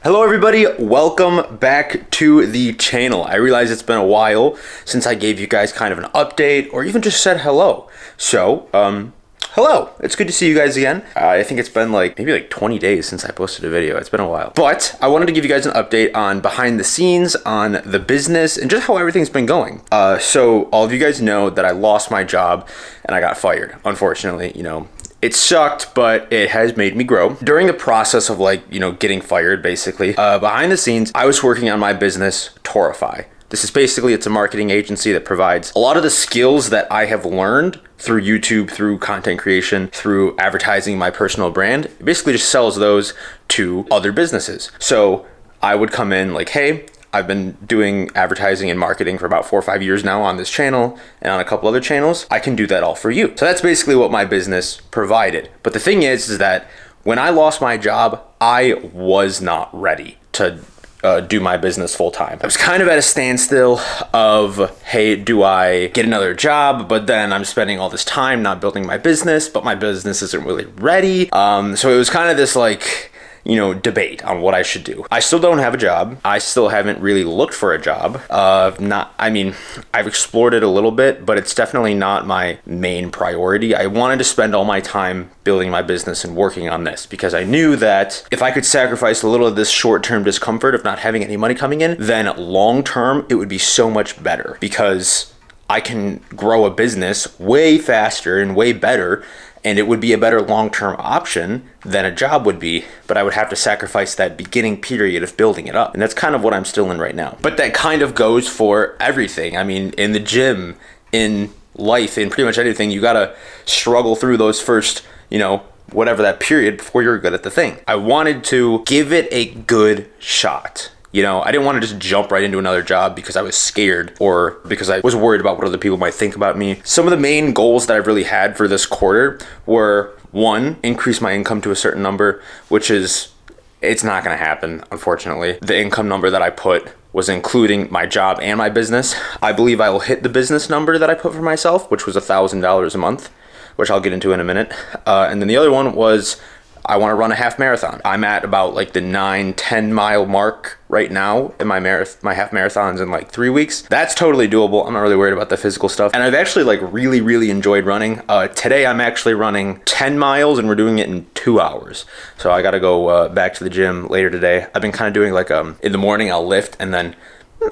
Hello everybody, welcome back to the channel. I realize it's been a while since I gave you guys kind of an update or even just said hello. So, hello. It's good to see you guys again. I think it's been maybe 20 days since I posted a video. It's been a while. But I wanted to give you guys an update on behind the scenes, on the business, and just how everything's been going. So all of you guys know that I lost my job and I got fired. Unfortunately, it sucked, but it has made me grow. During the process of getting fired, basically, behind the scenes, I was working on my business, Torify. This is basically, it's a marketing agency that provides a lot of the skills that I have learned through YouTube, through content creation, through advertising my personal brand. It basically just sells those to other businesses. So I would come in hey, I've been doing advertising and marketing for about 4 or 5 years now on this channel and on a couple other channels. I can do that all for you. So that's basically what my business provided. But the thing is that when I lost my job, I was not ready to do my business full time. I was kind of at a standstill of, hey, do I get another job? But then I'm spending all this time not building my business, but my business isn't really ready. So it was kind of this debate on what I should do. I still don't have a job. I still haven't really looked for a job. I've explored it a little bit, but it's definitely not my main priority. I wanted to spend all my time building my business and working on this because I knew that if I could sacrifice a little of this short-term discomfort of not having any money coming in, then long-term it would be so much better because I can grow a business way faster and way better, and it would be a better long-term option than a job would be, but I would have to sacrifice that beginning period of building it up. And that's kind of what I'm still in right now. But that kind of goes for everything. I mean, in the gym, in life, in pretty much anything, you gotta struggle through those first, whatever that period before you're good at the thing. I wanted to give it a good shot. I didn't want to just jump right into another job because I was scared or because I was worried about what other people might think about me. Some of the main goals that I've really had for this quarter were, one, increase my income to a certain number, which is, it's not going to happen, unfortunately. The income number that I put was including my job and my business. I believe I will hit the business number that I put for myself, which was $1,000 a month, which I'll get into in a minute. And then the other one was, I want to run a half marathon. I'm at about the 9-10 mile mark right now in my half marathons in 3 weeks. That's totally doable. I'm not really worried about the physical stuff. And I've actually really enjoyed running. Today I'm actually running 10 miles and we're doing it in 2 hours. So I got to go back to the gym later today. I've been kind of doing in the morning I'll lift and then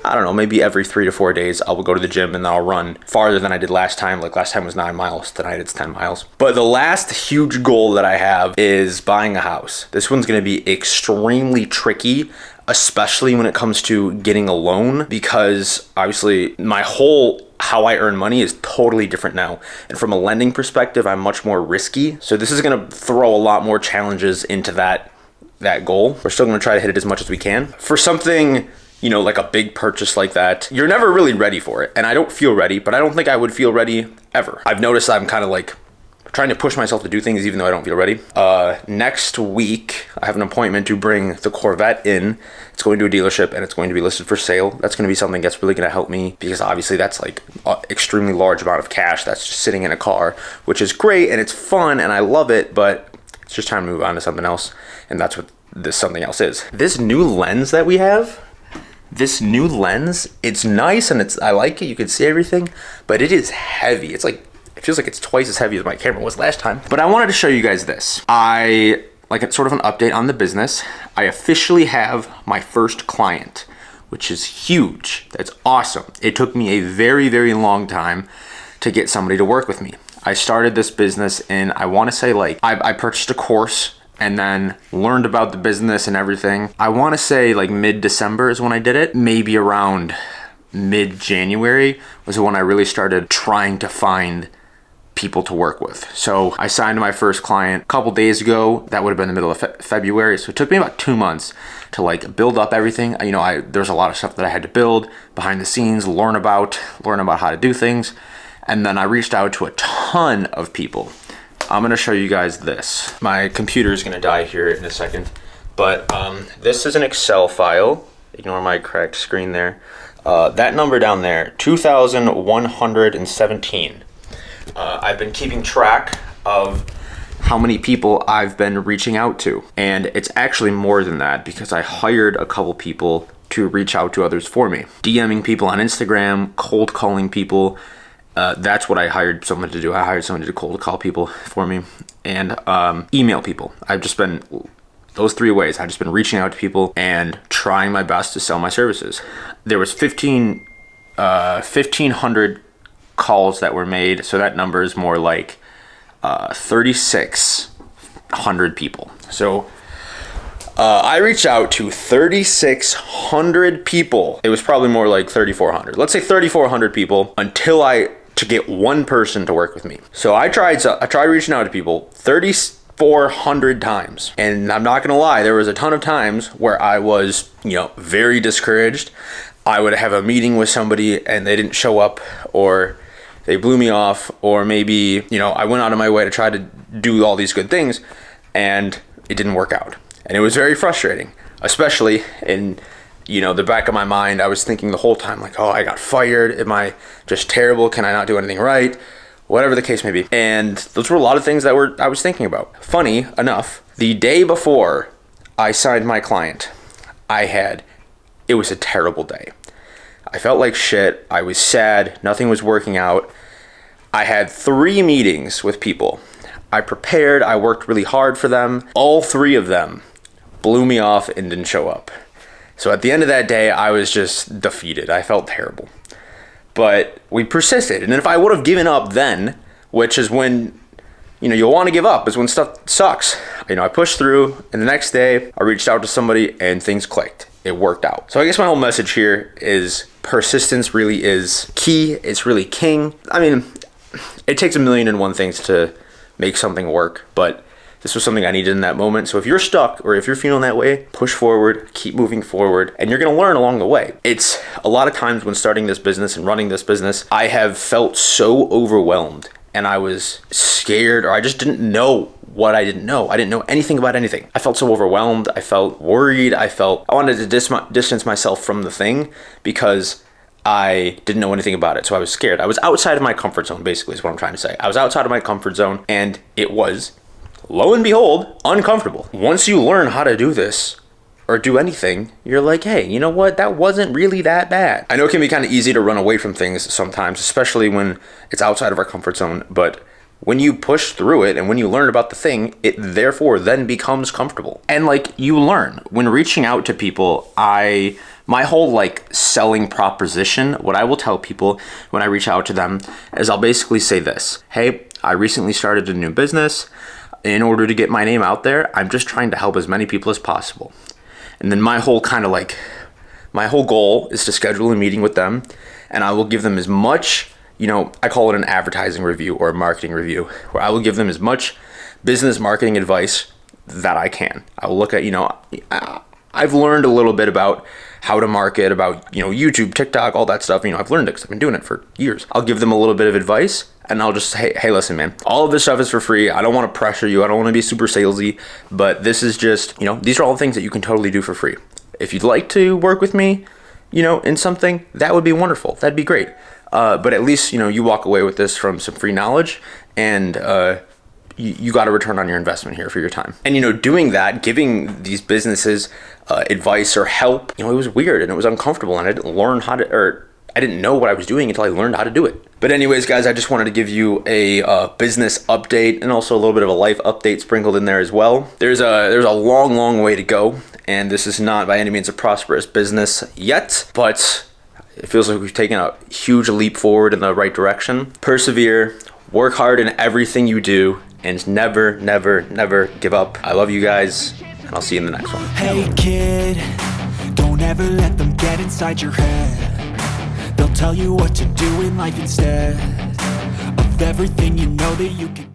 I don't know, maybe every 3 to 4 days I will go to the gym and then I'll run farther than I did last time. Last time was 9 miles, tonight it's 10 miles. But the last huge goal that I have is buying a house. This one's gonna be extremely tricky, especially when it comes to getting a loan, because obviously how I earn money is totally different now. And from a lending perspective, I'm much more risky. So this is gonna throw a lot more challenges into that goal. We're still gonna try to hit it as much as we can. For something a big purchase like that, you're never really ready for it. And I don't feel ready, but I don't think I would feel ready ever. I've noticed I'm kind of trying to push myself to do things even though I don't feel ready. Next week, I have an appointment to bring the Corvette in. It's going to a dealership and it's going to be listed for sale. That's going to be something that's really going to help me because obviously that's an extremely large amount of cash that's just sitting in a car, which is great and it's fun and I love it, but it's just time to move on to something else. And that's what this something else is. This new lens that we have, it's nice and I like it. You can see everything, but it is heavy. It feels like it's twice as heavy as my camera was last time. But I wanted to show you guys this. It's sort of an update on the business. I officially have my first client, which is huge. That's awesome. It took me a very, very long time to get somebody to work with me. I started this business in, I want to say I purchased a course and then learned about the business and everything. I want to say mid-December is when I did it. Maybe around mid-January was when I really started trying to find people to work with. So I signed my first client a couple days ago. That would have been the middle of February. So it took me about 2 months to build up everything. There's a lot of stuff that I had to build behind the scenes, learn about how to do things. And then I reached out to a ton of people. I'm gonna show you guys this. My computer is gonna die here in a second, but this is an Excel file. Ignore my cracked screen there. That number down there, 2,117. I've been keeping track of how many people I've been reaching out to. And it's actually more than that because I hired a couple people to reach out to others for me. DMing people on Instagram, cold calling people. That's what I hired someone to do. I hired someone to cold call people for me and email people. I've just been, those 3 ways, I've just been reaching out to people and trying my best to sell my services. There was 1,500 calls that were made. So that number is more like 3,600 people. So I reached out to 3,600 people. It was probably more like 3,400. Let's say 3,400 people to get one person to work with me. So I tried reaching out to people 3,400 times. And I'm not gonna lie, there was a ton of times where I was, very discouraged. I would have a meeting with somebody and they didn't show up, or they blew me off, or maybe, I went out of my way to try to do all these good things and it didn't work out. And it was very frustrating, especially in, the back of my mind. I was thinking the whole time like, oh, I got fired. Am I just terrible? Can I not do anything right? Whatever the case may be. And those were a lot of things that I was thinking about. Funny enough, the day before I signed my client, it was a terrible day. I felt like shit. I was sad. Nothing was working out. I had 3 meetings with people. I prepared. I worked really hard for them. All 3 of them blew me off and didn't show up. So at the end of that day, I was just defeated. I felt terrible. But we persisted. And if I would have given up then, which is when, you'll want to give up, is when stuff sucks. I pushed through, and the next day I reached out to somebody and things clicked. It worked out. So I guess my whole message here is persistence really is key. It's really king. It takes 1,000,001 things to make something work, but this was something I needed in that moment. So if you're stuck or if you're feeling that way, push forward, keep moving forward, and you're going to learn along the way. It's a lot of times when starting this business and running this business, I have felt so overwhelmed and I was scared, or I just didn't know what I didn't know. I didn't know anything about anything. I felt so overwhelmed. I felt worried. I wanted to distance myself from the thing because I didn't know anything about it. So I was scared. I was outside of my comfort zone, basically, is what I'm trying to say. I was outside of my comfort zone, and it was, lo and behold, uncomfortable. Once you learn how to do this or do anything, you're like, hey, you know what? That wasn't really that bad. I know it can be kind of easy to run away from things sometimes, especially when it's outside of our comfort zone, but when you push through it and when you learn about the thing, it therefore then becomes comfortable. And you learn. When reaching out to people, my whole selling proposition, what I will tell people when I reach out to them is I'll basically say this: hey, I recently started a new business. In order to get my name out there, I'm just trying to help as many people as possible. And then my whole my whole goal is to schedule a meeting with them, and I will give them as much, I call it an advertising review or a marketing review, where I will give them as much business marketing advice that I can. I will look at, I've learned a little bit about how to market, about, YouTube, TikTok, all that stuff. I've learned it because I've been doing it for years. I'll give them a little bit of advice, and I'll just say, hey, listen, man, all of this stuff is for free. I don't want to pressure you. I don't want to be super salesy, but this is just, these are all the things that you can totally do for free. If you'd like to work with me, in something, that would be wonderful. That'd be great. But at least, you walk away with this from some free knowledge, and you got a return on your investment here for your time. And, doing that, giving these businesses advice or help, it was weird and it was uncomfortable, and I didn't learn I didn't know what I was doing until I learned how to do it. But anyways, guys, I just wanted to give you a business update and also a little bit of a life update sprinkled in there as well. There's a long way to go, and this is not by any means a prosperous business yet, but it feels like we've taken a huge leap forward in the right direction. Persevere, work hard in everything you do, and never give up. I love you guys, and I'll see you in the next one. Hey kid, don't ever let them get inside your head. They'll tell you what to do in life instead of everything you know that you can